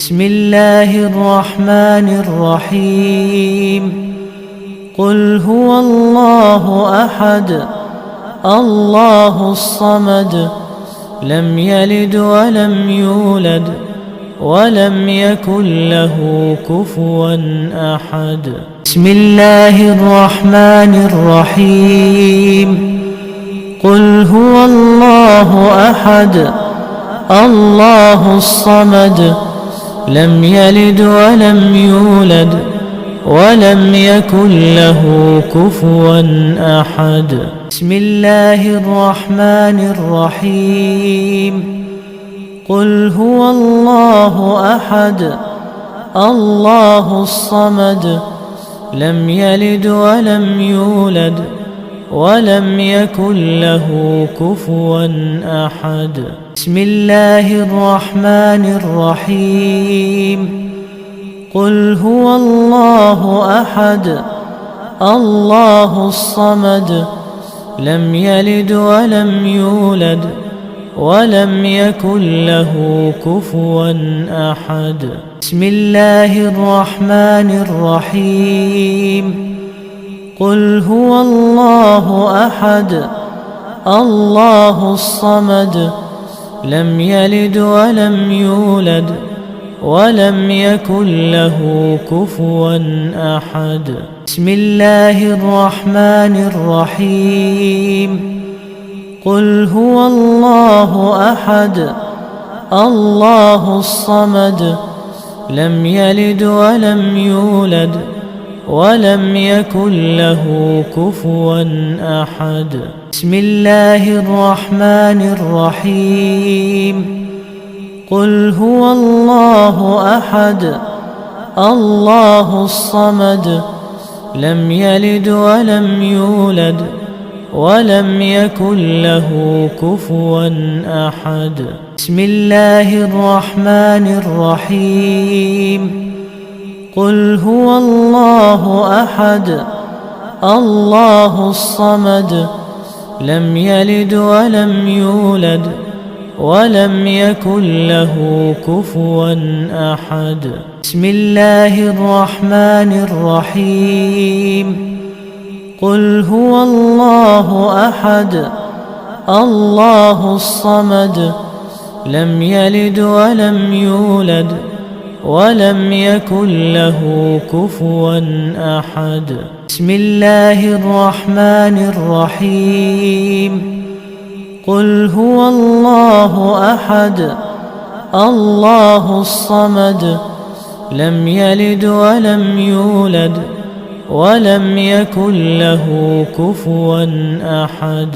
بسم الله الرحمن الرحيم. قل هو الله أحد الله الصمد لم يلد ولم يولد ولم يكن له كفوا أحد. بسم الله الرحمن الرحيم. قل هو الله أحد الله الصمد لم يلد ولم يولد ولم يكن له كفوا أحد. بسم الله الرحمن الرحيم. قل هو الله أحد الله الصمد لم يلد ولم يولد ولم يكن له كفوا أحد. بسم الله الرحمن الرحيم. قل هو الله أحد الله الصمد لم يلد ولم يولد ولم يكن له كفوا أحد. بسم الله الرحمن الرحيم. قل هو الله أحد الله الصمد لم يلد ولم يولد ولم يكن له كفوا أحد. بسم الله الرحمن الرحيم. قل هو الله أحد الله الصمد لم يلد ولم يولد ولم يكن له كفوا أحد. بسم الله الرحمن الرحيم. قل هو الله أحد الله الصمد لم يلد ولم يولد ولم يكن له كفوا أحد. بسم الله الرحمن الرحيم. قل هو الله أحد الله الصمد لم يلد ولم يولد ولم يكن له كفوا أحد. بسم الله الرحمن الرحيم. قل هو الله أحد الله الصمد لم يلد ولم يولد ولم يكن له كفوا أحد. بسم الله الرحمن الرحيم. قل هو الله أحد الله الصمد لم يلد ولم يولد ولم يكن له كفوا أحد.